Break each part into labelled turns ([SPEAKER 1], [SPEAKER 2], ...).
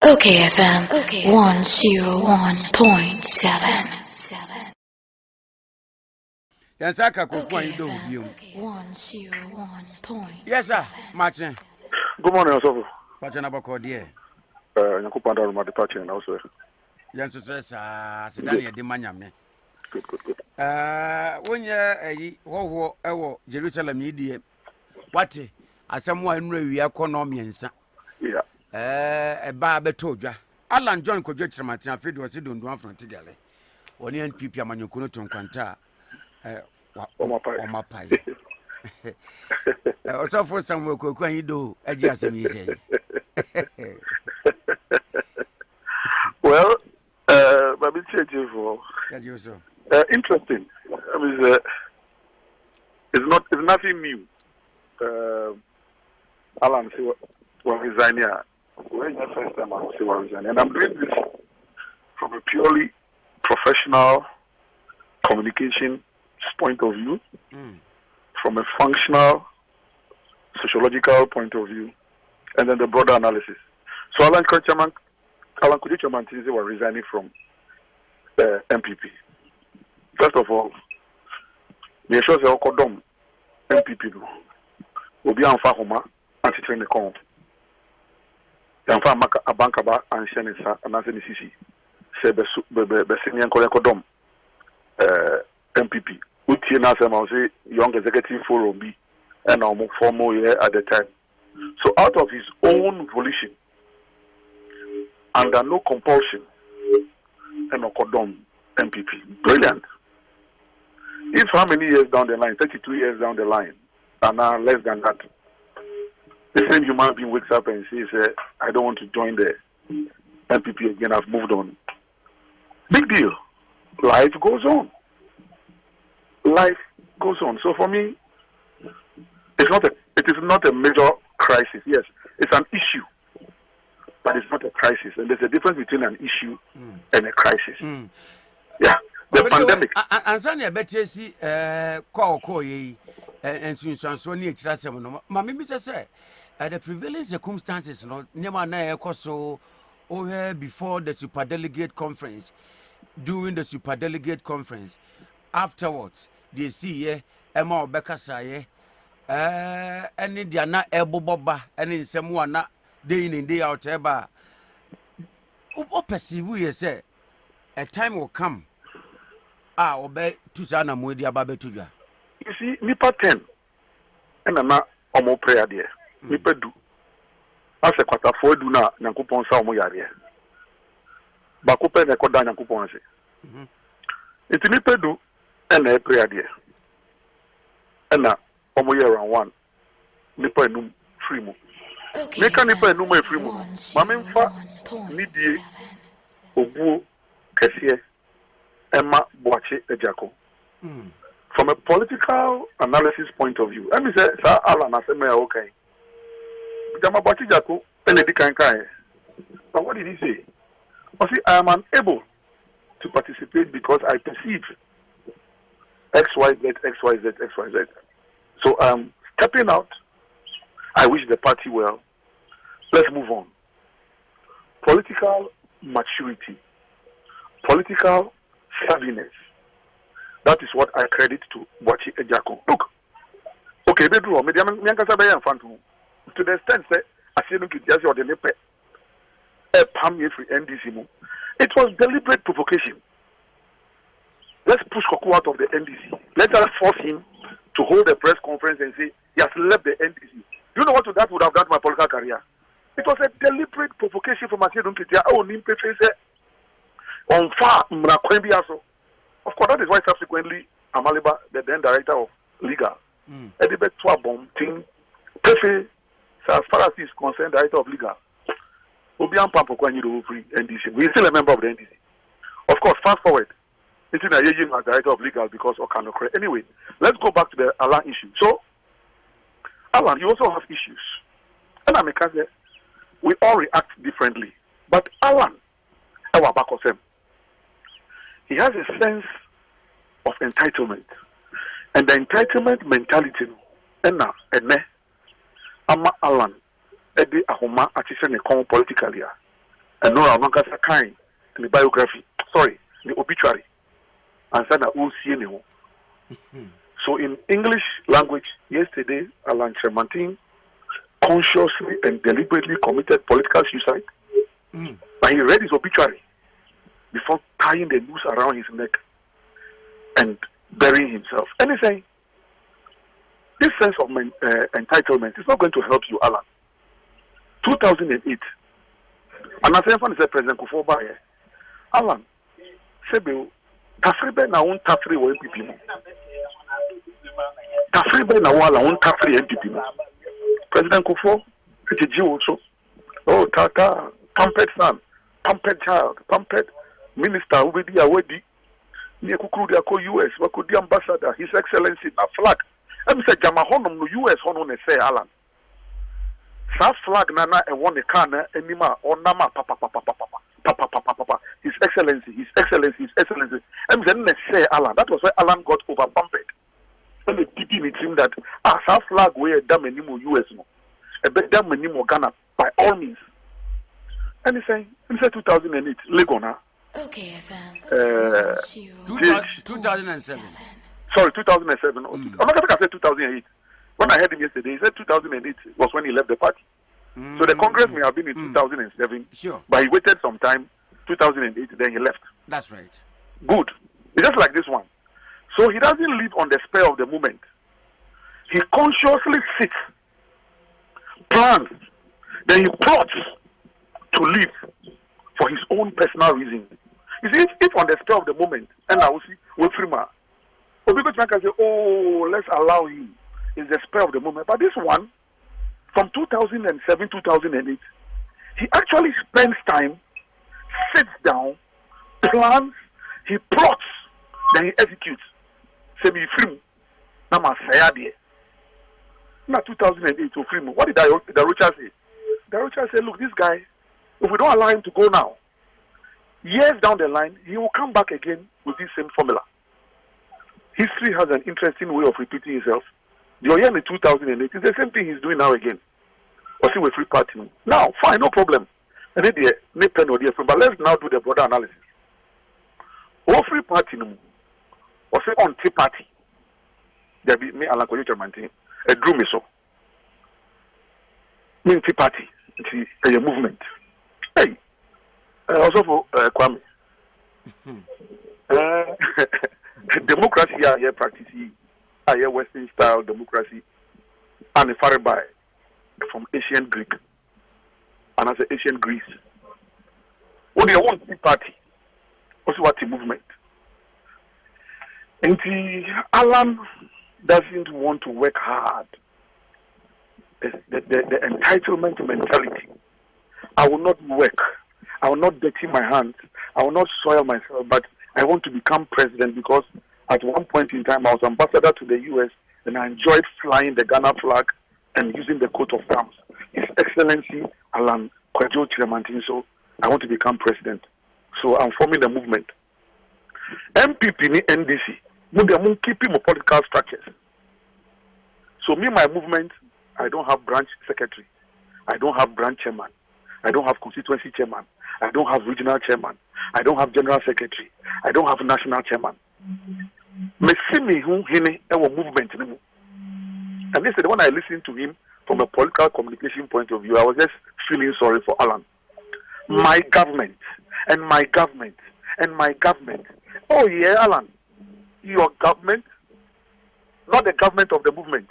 [SPEAKER 1] OKFM 101.7.
[SPEAKER 2] Yes, I can Koku Anyidoho.
[SPEAKER 1] 101.7.
[SPEAKER 2] Yes, sir, Martin.
[SPEAKER 3] Good morning, Osofo.
[SPEAKER 2] What's your number called here?
[SPEAKER 3] Nyakupanda Roma departure now, sir.
[SPEAKER 2] Yes, sir, Sedania de Manyame.
[SPEAKER 3] Good.
[SPEAKER 2] When you're Jerusalem, media. What? As someone we are economians.
[SPEAKER 3] Yeah.
[SPEAKER 2] A barber told you. Alan John could judge Martin, afraid was it don't want from together. Only NPP Amanukuno to Quanta.
[SPEAKER 3] My
[SPEAKER 2] pie. Also for some work, Koku Anyidoho, as me say.
[SPEAKER 3] Well, I've been changing for. Interesting. I mean, it's nothing new. Alan say we're resigning. When the first time I say we're resigning, and I'm doing this from a purely professional communication point of view, from a functional, sociological point of view, and then the broader analysis. So Alan Kudichaman were resigning from MPP. First of all, the shows are Kodom MPP will be on Fahoma anti-train the con. Yanfa Abankaba and Shenisa and Nancy Sisi. Say Bessinian Kodom MPP. Utina say young executive forum B and almost 4 more years at the time. So out of his own volition, under no compulsion, and Okodom MPP. Brilliant. If how many years down the line, 32 years down the line, and now less than that, the same human being wakes up and says, I don't want to join the MPP again, I've moved on. Big deal. Life goes on. So for me, it is not a major crisis. Yes, it's an issue, but it's not a crisis. And there's a difference between an issue and a crisis. Yeah, the pandemic.
[SPEAKER 2] And Sunday, I bet you see, call ye, and soon so near Trasam. Mammy, Mr. Say, the prevailing circumstances, no, never na so over before the superdelegate conference, during the superdelegate conference, afterwards, they see Emma Beccasaye, and Indiana Elbow Boba, and in someone not day in and day out ever. What perceive we say? A time will come. Obey to Sana Modia Babetuja.
[SPEAKER 3] You see, Nipa 10, and I'm not almost prayer there. Nipa do. As a quarter for do not Nankupon Samoyaria. Bakupe Nakoda Nankuponse. It's Nipa do, and a prayer there. And now, around 1. Nipa num free mo. Neka nipa num free mo. Mamemfa nidie obu kesiye Emma Boache Ejako. From a political analysis point of view, let me say, Sir Alan, I say, okay. Jama Boache Ejako, but what did he say? I say, I am unable to participate because I perceive XYZ. So I'm stepping out. I wish the party well. Let's move on. Political maturity, political savviness. That is what I credit to Boache Ejako. Look, okay, to the extent that I see NDC. It was deliberate provocation. Let's push Koku out of the NDC. Let us force him to hold a press conference and say he has left the NDC. Do you know what that would have done to my political career? It was a deliberate provocation from Asiedun Kitia. On far Mrakwenbiaso. Of course, that is why subsequently Amaliba, the then director of legal, Edibet Twabom team, Pefe, as far as he is concerned, director of legal, Obian Koku Anyidoho free NDC. We are still a member of the NDC. Of course, fast forward. It's in a as director of legal because of Kanokre. Anyway, let's go back to the Alan issue. So, Alan, you also have issues. And I'm we all react differently. But Alan, he has a sense of entitlement. And the entitlement mentality, Ama Alan, Eddie Ahoma, Atisha Nekon politically. And no, I'm not going to kind the biography. Sorry, the obituary. And said that we'll see anyone. So in English language, yesterday, Alan Tremantin consciously and deliberately committed political suicide. But he read his obituary before tying the noose around his neck and burying himself. And he's saying, this sense of entitlement is not going to help you, Alan. 2008, and as everyone said, President Kufuor, Alan, Sebe, Tafribe na un Tafri or MPP. Tafribe na wala un Tafri MPP. President Kufuor, it's a also. Oh, Tata, pampered son, pampered child, pampered minister, who be awedi. Near Kukuru, US, Wakudi ambassador, His Excellency, na flag. I'm saying, Jamahonum, no US, Honor, say, Alan. Sa flag nana and one the kana anima or nama papa. His Excellency. And then they say Alan. That was why Alan got overpampered. And the DP it seemed that sa flag where damn animo US no. A bit damn animo Ghana by all means. And he said 2008 Legona.
[SPEAKER 1] okayfm.
[SPEAKER 2] 2007.
[SPEAKER 3] Sorry, 2007. I'm not going to say 2008. When I heard him yesterday, he said 2008 was when he left the party. So the Congress may have been in 2007,
[SPEAKER 2] sure,
[SPEAKER 3] but he waited some time, 2008, then he left.
[SPEAKER 2] That's right.
[SPEAKER 3] Good. It's just like this one. So he doesn't live on the spur of the moment. He consciously sits, plans, then he plots to live for his own personal reason. You see, if on the spur of the moment, and I will see, with Frima, people can say, oh, let's allow him. It's the spur of the moment. But this one, from 2007, 2008, he actually spends time, sits down, plans, he plots, then he executes. Semi film. Now, Now 2008 to film. What did Darucha say? Darucha said, look, this guy, if we don't allow him to go now, years down the line, he will come back again with this same formula. History has an interesting way of repeating itself. The year in 2008 is the same thing he's doing now again. Or see with free party. Now, fine, no problem. But let's now do the broader analysis. Or free party, or say on tea party. There be me Alan Koyochamantin, a drew me so. Me tea party, it's a movement. Hey, also for Kwame. Democracy here practicing. A Western style democracy and a far by from ancient Greek and as ancient Greece. What do you want the party? Also what the movement? And Alan doesn't want to work hard. The entitlement mentality. I will not work. I will not dirty my hands. I will not soil myself, but I want to become president because at one point in time, I was ambassador to the US and I enjoyed flying the Ghana flag and using the coat of arms. His Excellency Alan Kwadwo Kyerematen, so I want to become president. So I'm forming the movement. MPP ni NDC, we keeping my political structures. So me, my movement, I don't have branch secretary. I don't have branch chairman. I don't have constituency chairman. I don't have regional chairman. I don't have general secretary. I don't have national chairman. Me see me who hine our movement ni mu. And yesterday when I listened to him from a political communication point of view, I was just feeling sorry for Alan. My government and my government and my government. Oh yeah, Alan, your government, not the government of the movement,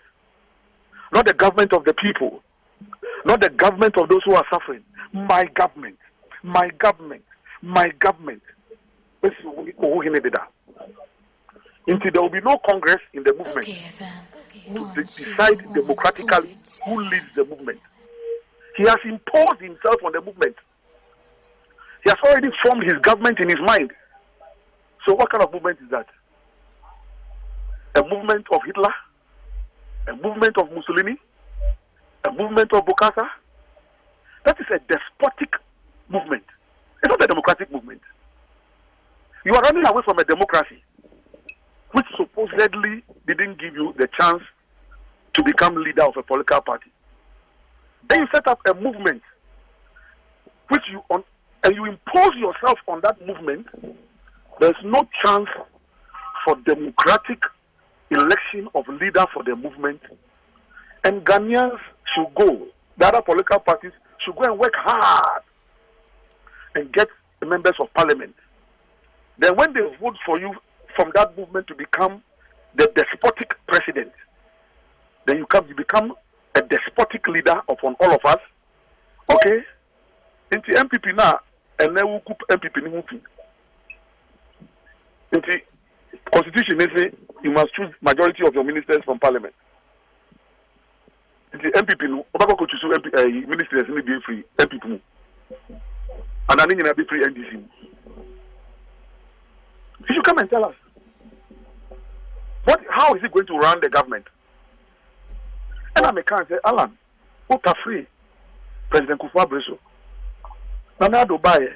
[SPEAKER 3] not the government of the people, not the government of those who are suffering. My government, my government, my government. Until there will be no Congress in the movement to decide democratically who leads the movement. He has imposed himself on the movement. He has already formed his government in his mind. So what kind of movement is that? A movement of Hitler? A movement of Mussolini? A movement of Bokassa? That is a despotic movement. It's not a democratic movement. You are running away from a democracy which supposedly didn't give you the chance to become leader of a political party. Then you set up a movement which you and you impose yourself on that movement, there's no chance for democratic election of leader for the movement. And Ghanaians should go, the other political parties should go and work hard and get the members of parliament. Then when they vote for you from that movement to become the despotic president, then you become a despotic leader upon all of us. Okay, into MPP now, and then we'll MPP ni mufi. Into constitution is you must choose majority of your ministers from parliament. Into MPP no, Obama could choose ministers in be free MPP no, and I need to be free NDC. You should come and tell us how is it going to run the government? And I can say, Alan, what are free? President Kufuor Breso. Nana Dubai,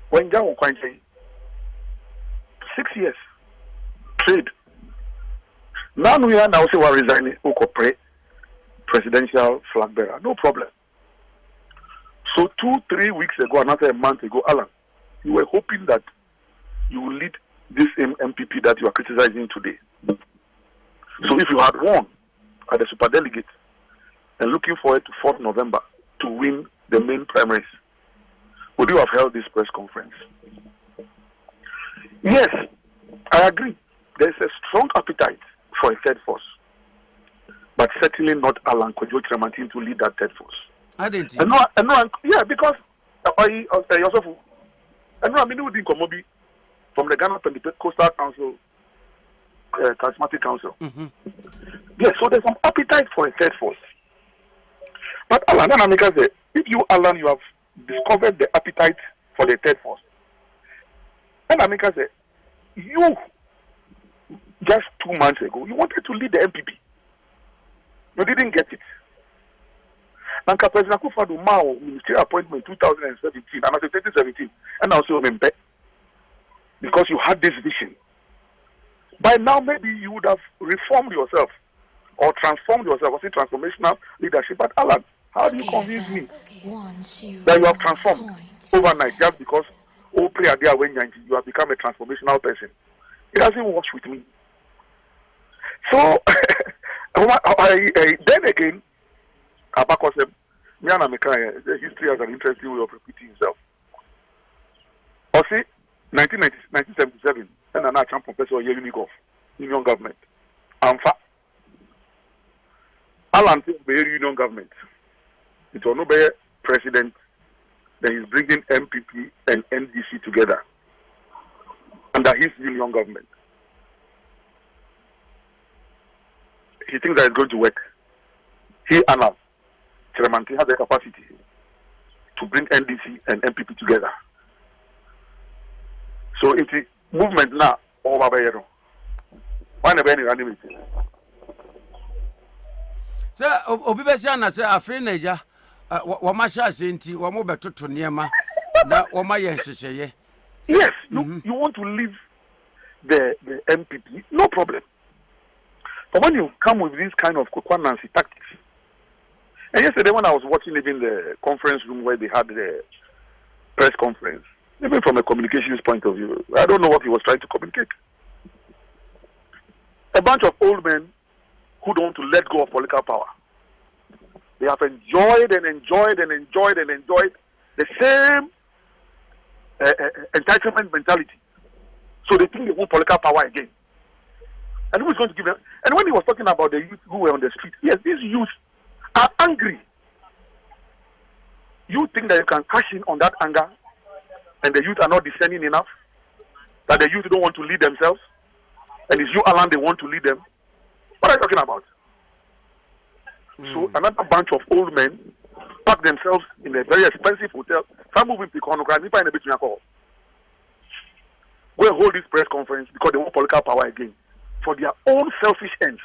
[SPEAKER 3] when Jawo Kwanche, 6 years, trade. Now we are now say we're resigning, presidential flag bearer, no problem. So 2-3 weeks ago, another month ago, Alan, you were hoping that you will lead this MPP that you are criticizing today. So if you had won at the superdelegate and looking forward to 4th November to win the main primaries, would you have held this press conference? Yes, I agree. There's a strong appetite for a third force, but certainly not Alan Kojo Tremantin to lead that third force.
[SPEAKER 2] I didn't.
[SPEAKER 3] Yeah, because yourself, I mean, Komobi from the Ghana Coastal Council, Charismatic Council.
[SPEAKER 2] Mm-hmm.
[SPEAKER 3] Yes, so there's some appetite for a third force. But Alan, if you, Alan, you have discovered the appetite for the third force, and Amika said, you, just 2 months ago, you wanted to lead the MPP. You didn't get it. And President Akufo-Addo Mao ministerial appointment 2017, and after 2017, and also Membe, because you had this vision. By now, maybe you would have reformed yourself or transformed yourself, or say transformational leadership. But Alan, how do you convince me that you have transformed overnight just because you have become a transformational person? It doesn't wash with me. So, then again, the history has an interesting way of repeating itself. Or see, 1977, and another champ professor Union government. Amfa. Alan Union government. It will not be president. Then he's bringing MPP and NDC together under his union government. He thinks that it's going to work. He and Tremantin has the capacity to bring NDC and MPP together. So it's a movement now over Bayero. Why never any animate?
[SPEAKER 2] Sir, Obibesiana say Afri Niger, Wamasha Sinti, Wamobeto to Niema, na Wamaya Seseye.
[SPEAKER 3] Yes, you want to leave the MPP, no problem. But when you come with this kind of Nancy tactics, and yesterday when I was watching even the conference room where they had the press conference, even from a communications point of view, I don't know what he was trying to communicate. A bunch of old men who don't want to let go of political power. They have enjoyed the same entitlement mentality. So they think they want political power again. And who is going to give them? And when he was talking about the youth who were on the street, yes, these youth are angry. You think that you can cash in on that anger, and the youth are not discerning enough? That the youth don't want to lead themselves? And it's you, Alan, they want to lead them? What are you talking about? So another bunch of old men pack themselves in a very expensive hotel. Some moving to go and hold this press conference because they want political power again. For their own selfish ends.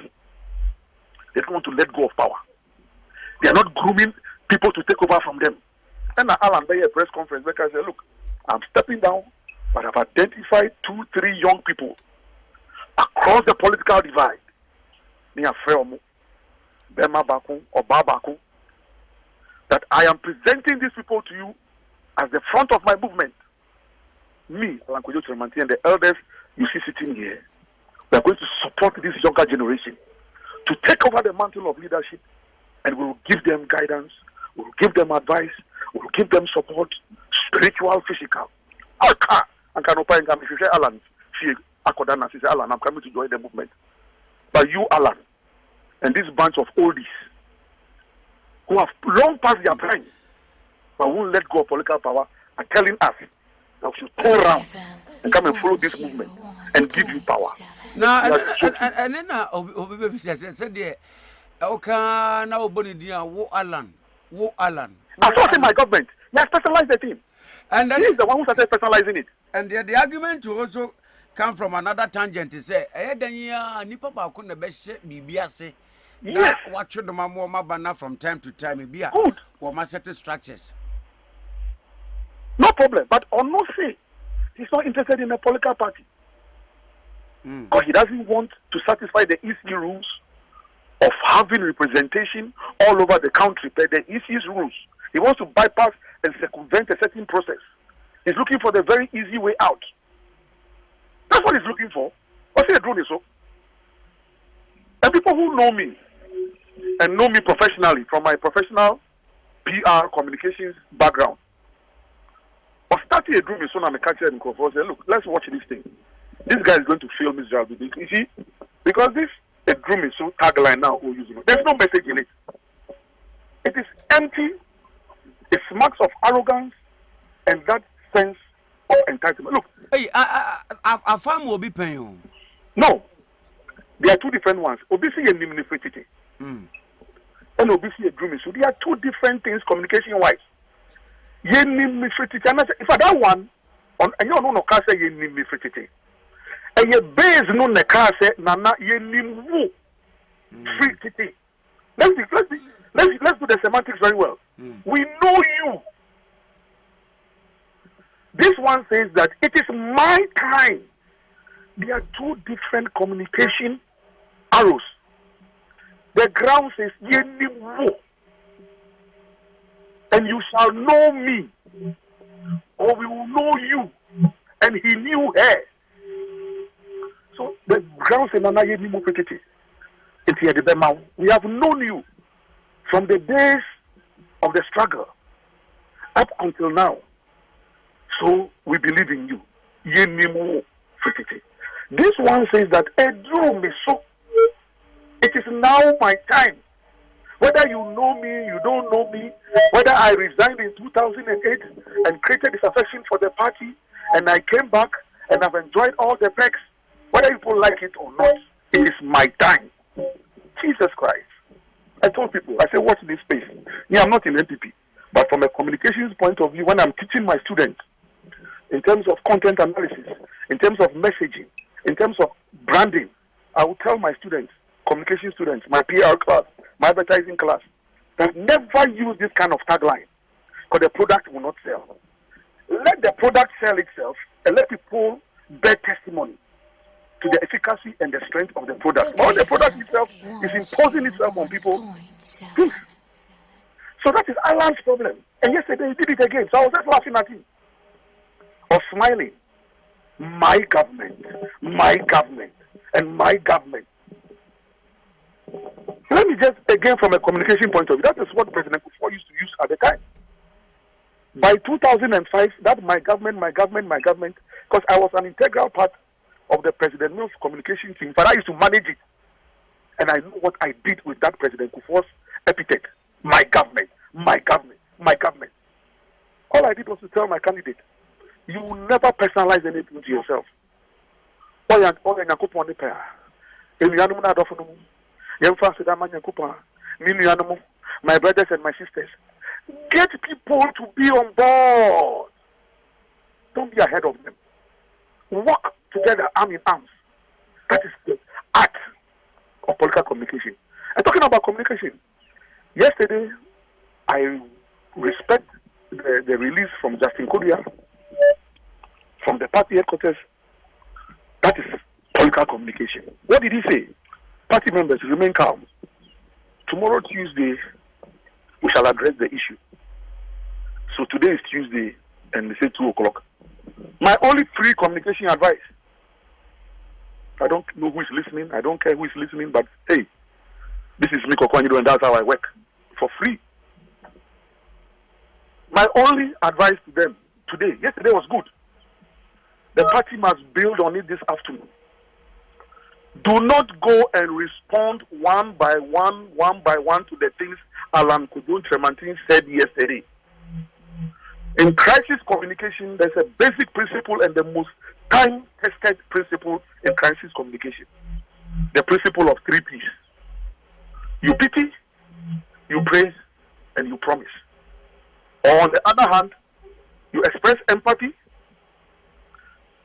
[SPEAKER 3] They don't want to let go of power. They are not grooming people to take over from them. And Alan Bayer press conference, I said, look, I'm stepping down, but I've identified 2-3 young people across the political divide. Near Frelmo, Bema Baku, or Babaku, that I am presenting these people to you as the front of my movement, me, Alan Kojo Tremanti, and the elders you see sitting here, we are going to support this younger generation to take over the mantle of leadership, and we will give them guidance, we will give them advice, we will give them support, spiritual, physical. I cannot find Alan. Alan, I'm coming to join the movement. But you, Alan, and this bunch of oldies who have long past their prime but won't let go of political power are telling us that we should turn around and come and follow this movement and give you power.
[SPEAKER 2] Now, and then Obi said, okay, now Bonidia, wo Alan.
[SPEAKER 3] I thought in my government, they specialize the team.
[SPEAKER 2] And
[SPEAKER 3] he is the one who started specializing it.
[SPEAKER 2] And the argument to also come from another tangent to say, Nipa couldn't best BBS. Yes, watch the Mamma Banner from time to time. Be a good or my certain structures.
[SPEAKER 3] No problem, but on no say, he's not interested in a political party. Because he doesn't want to satisfy the EC rules of having representation all over the country, but the EC's rules. He wants to bypass and circumvent a certain process. He's looking for the very easy way out. That's what he's looking for. What's he doing so? And people who know me and know me professionally from my professional PR communications background, or starting a dream is so I'm a catcher and say, look, let's watch this thing. This guy is going to fail miserably. You see, because this a drum is so tagline now who using it. There's no message in it. It is empty. It smacks of arrogance and that sense of entitlement. Look,
[SPEAKER 2] hey, I farm will be paying.
[SPEAKER 3] No, there are two different ones. Obviously, a nimnifritity and obviously a drum is so. There are two different things communication-wise. Ye nimnifritity. If I that one on, and you don't know, can't say ye nimnifritity. And your base no ne car say nana ye nimu fritity. Let's do the semantics very well. We know you. This one says that it is my time. There are two different communication arrows. The ground says ye nimu, and you shall know me, or we will know you, and he knew her. So the ground says nana ye nimu fritity. It's here the Bema. We have known you from the days of the struggle up until now. So we believe in you. Ye nimu fritity. This one says that Edro Meso. It is now my time. Whether you know me, you don't know me, whether I resigned in 2008 and created disaffection for the party, and I came back and I've enjoyed all the perks, whether people like it or not, it is my time. Jesus Christ. I told people, I said, watch this space. Yeah, I'm not in NPP, but from a communications point of view, when I'm teaching my students, in terms of content analysis, in terms of messaging, in terms of branding, I will tell my students, communication students, my PR class, my advertising class, that never use this kind of tagline because the product will not sell. Let the product sell itself and let people bear testimony to the efficacy and the strength of the product. While the product itself is imposing itself on people. So that is Alan's problem. And yesterday he did it again. So I was just laughing at him. Or smiling. My government, and my government. Let me just, again, from a communication point of view, that is what President Kufuor used to use at the time. By 2005, that my government, because I was an integral part of the President Mills communication team, but I used to manage it. And I know what I did with that President Kufuor's epithet. My government. All I did was to tell my candidate, you will never personalize anything to yourself. My brothers and my sisters, get people to be on board. Don't be ahead of them. Work together, arm in arms. That is the art of political communication. And talking about communication, yesterday I respect the release from Justin Kodia from the party headquarters. That is political communication. What did he say? Party members remain calm. Tomorrow, Tuesday, we shall address the issue. So today is Tuesday. and they say 2 o'clock. My only free communication advice. I don't know who is listening. I don't care who is listening, but hey, this is me, Koku Anyidoho, and that's how I work for free. My only advice to them today, yesterday was good. The party must build on it this afternoon. Do not go and respond one by one to the things Alan Kudun Tremantin said yesterday. In crisis communication, there's a basic principle and the most time-tested principle in crisis communication. The principle of 3 P's. You pity, you praise, and you promise. Or on the other hand, you express empathy,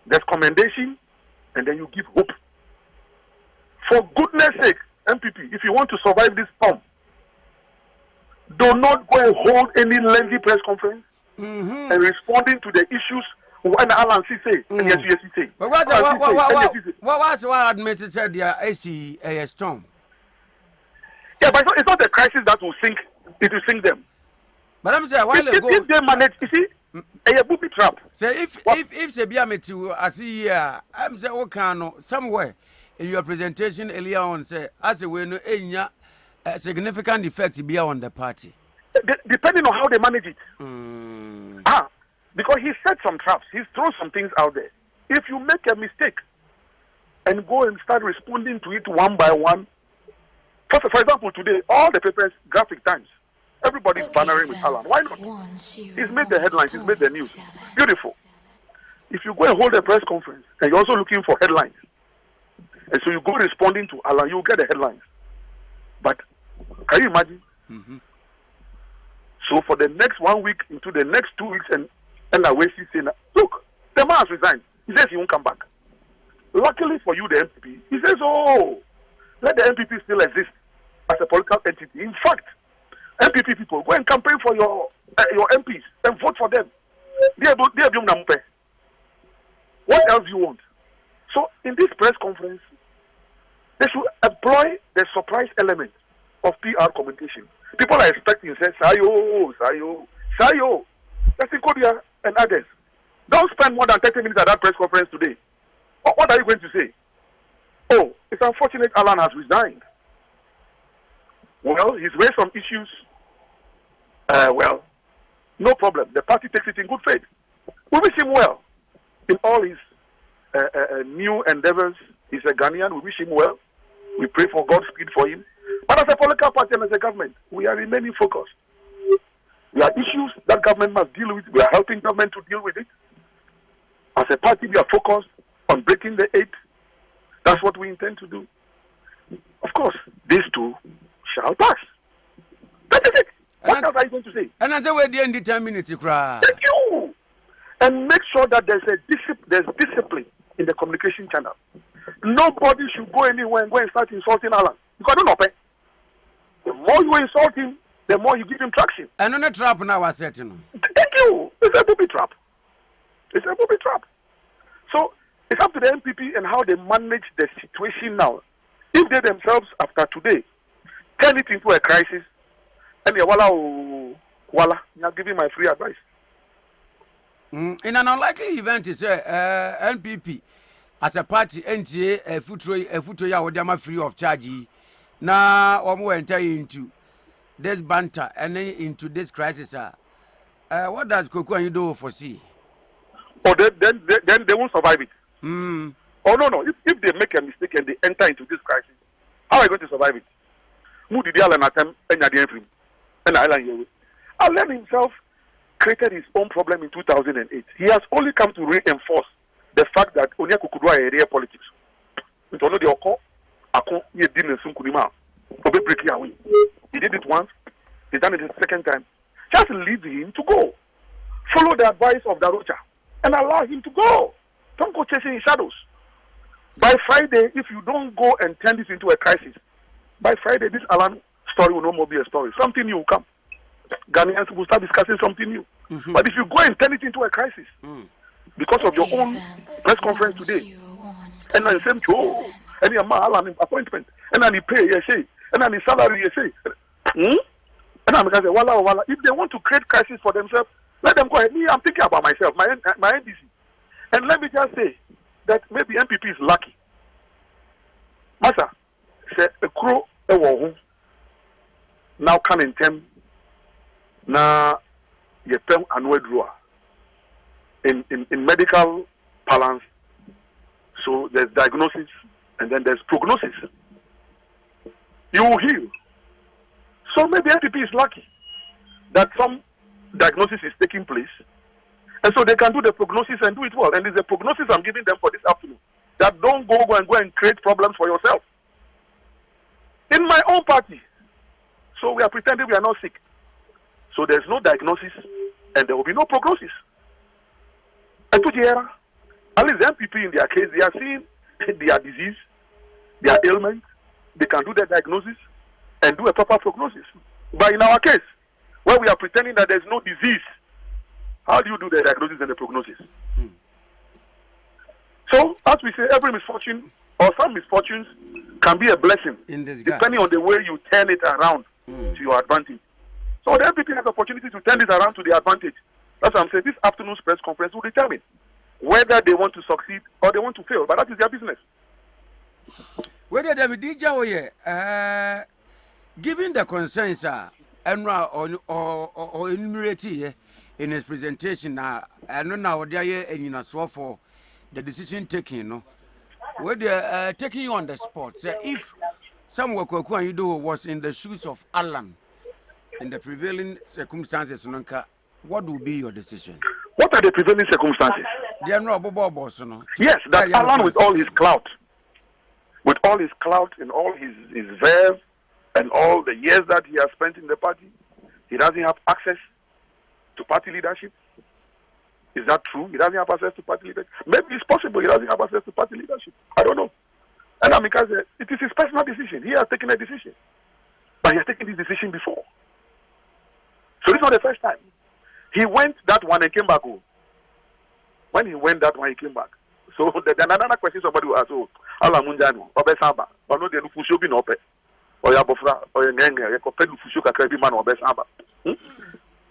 [SPEAKER 3] there's commendation, and then you give hope. For goodness sake, MPP, if you want to survive this storm, do not go and hold any lengthy press conference and responding to the issues when Alan C say and yes, he say.
[SPEAKER 2] But what's what admitted said there a storm?
[SPEAKER 3] Yeah, but it's not a crisis that will sink. It will sink them.
[SPEAKER 2] But I'm saying a while ago,
[SPEAKER 3] if they manage, you see, a booby trap.
[SPEAKER 2] Say if Sebiame to as here, I'm saying okay, somewhere in your presentation earlier on say as a way no enya significant effect be on the party.
[SPEAKER 3] Depending on how they manage it. Because he set some traps. He's thrown some things out there. If you make a mistake and go and start responding to it one by one, for example, today, all the papers, Graphic Times, everybody's bannering with Alan. Why not? He's made the headlines. He's made the news. Beautiful. If you go and hold a press conference and you're also looking for headlines, and so you go responding to Alan, you'll get the headlines. But can you imagine? So for the next 1 week into the next 2 weeks, and I wait, he's saying, look, the man has resigned. He says he won't come back. Luckily for you, the MPP, he says, oh, let the MPP still exist as a political entity. In fact, MPP people, go and campaign for your MPs and vote for them. What else do you want? So in this press conference, they should employ the surprise element of PR communication. People are expecting, say, Sayo. That's in Kodia and others. Don't spend more than 30 minutes at that press conference today. What are you going to say? Oh, it's unfortunate Alan has resigned. Well, he's raised some issues. Well, no problem. The party takes it in good faith. We wish him well in all his new endeavors. He's a Ghanaian. We wish him well. We pray for God's speed for him. But as a political party and as a government, we are remaining focused. There are issues that government must deal with. We are helping government to deal with it. As a party, we are focused on breaking the 8. That's what we intend to do. Of course, these two shall pass. That is it. What else are you going to say?
[SPEAKER 2] And that's the way the indeterminate cry.
[SPEAKER 3] Thank you. And make sure that there's discipline in the communication channel. Nobody should go anywhere and go and start insulting Alan. Because I don't know, the more you insult him, the more you give him traction.
[SPEAKER 2] And on a trap now, I said,
[SPEAKER 3] Thank you. It's a booby trap. It's a booby trap. So it's up to the MPP and how they manage the situation now. If they themselves, after today, turn it into a crisis, and you're giving my free advice.
[SPEAKER 2] In an unlikely event, is NPP as a party, NTA, a future ya free of charge. Now, one more enter into this banter and then into this crisis. What does Koku Anyidoho foresee?
[SPEAKER 3] Oh, then they won't survive it. Oh, no. If they make a mistake and they enter into this crisis, how are you going to survive it? Alan himself created his own problem in 2008. He has only come to reinforce the fact that Onya Kukudwa is real politics. He did it once, he's done it the second time. Just leave him to go. Follow the advice of Darocha and allow him to go. Don't go chasing his shadows. By Friday, if you don't go and turn this into a crisis, by Friday, this Alan story will no more be a story. Something new will come. Ghanaians will start discussing something new. But if you go and turn it into a crisis, because of your own press conference today, and then same to and your Alan appointment, and then he pay, you say, and then his salary, you say, and I'm going to say, wala. If they want to create crisis for themselves, Let them go ahead. Me, I'm thinking about myself, my NDC. And let me just say that maybe MPP is lucky. Master, say a crow a war now can in term na ye pen and drawer in medical balance. So there's diagnosis and then there's prognosis. You will heal. So maybe MPP is lucky that some diagnosis is taking place, and so they can do the prognosis and do it well. And it's the prognosis I'm giving them for this afternoon. That don't go and create problems for yourself. In my own party, so we are pretending we are not sick. So there's no diagnosis and there will be no prognosis. And to the era, at least the MPP in their case, they are seeing their disease, their ailment, they can do the diagnosis and do a proper prognosis. But in our case, where we are pretending that there's no disease, how do you do the diagnosis and the prognosis? So, as we say, every misfortune or some misfortunes can be a blessing, depending on the way you turn it around to your advantage. So the MPP has the opportunity to turn this around to their advantage. That's what I'm saying. This afternoon's press conference will determine whether they want to succeed or they want to fail. But that is their business.
[SPEAKER 2] Whether they be DJ given the concerns Enra or enumerated in his presentation, I know now they are for the decision taking. No, where they taking you on the spot. Say if someone Koku Anyidoho was in the shoes of Alan in the prevailing circumstances, what would be your decision?
[SPEAKER 3] What are the prevailing circumstances?
[SPEAKER 2] They are not boss, no.
[SPEAKER 3] Yes, that Alan with all his clout, and all his verve, and all the years that he has spent in the party, he doesn't have access to party leadership. Is that true? He doesn't have access to party leadership. Maybe it's possible he doesn't have access to party leadership. I don't know. And Amika said, it is his personal decision. He has taken a decision. But he has taken this decision before. So this is not the first time. He went that one and came back home. When he went that one, he came back. So another question somebody will ask, Ala Munjano, Obe Saba, or no, the Lufusho be no pe, or Yabofra, or Yanga, Yakoped Lufusho Kakrabi man, Obe Saba.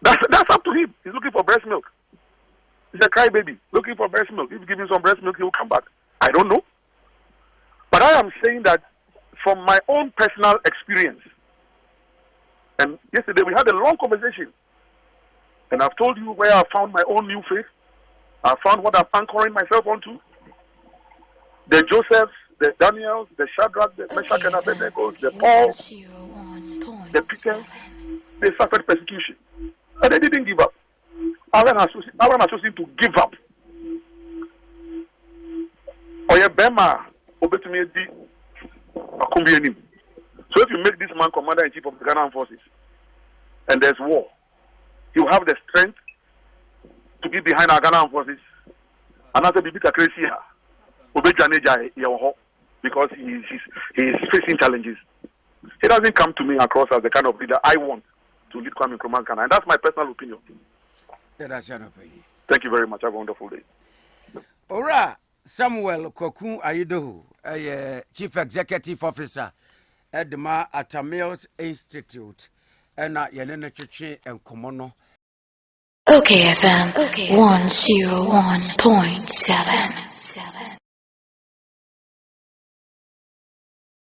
[SPEAKER 3] That's up to him. He's looking for breast milk. He's a crybaby looking for breast milk. If you give him some breast milk, he will come back. I don't know. But I am saying that from my own personal experience, and yesterday we had a long conversation, and I've told you where I found my own new faith. I found what I'm anchoring myself onto. The Josephs, the Daniels, the Shadrach, the Meshach and Abednego, the Paul, the Peter, they suffered persecution. And they didn't give up. Alan has chosen to give up. Oye Bema, Obetumedi, Akumbianim. So if you make this man commander-in-chief of the Ghana Armed Forces, and there's war, you have the strength to be behind our Ghana Armed Forces, and after Bibika Crazy, because he is facing challenges. He doesn't come to me across as the kind of leader I want to lead Kwame Nkrumah Ghana, and that's my personal opinion.
[SPEAKER 2] That's your opinion.
[SPEAKER 3] Thank you very much. Have a wonderful day.
[SPEAKER 2] Ora Samuel Koku Anyidoho, Chief Executive Officer at the Atamils Institute, and Yanena Chichi and Komono.
[SPEAKER 1] OKFM 101.7.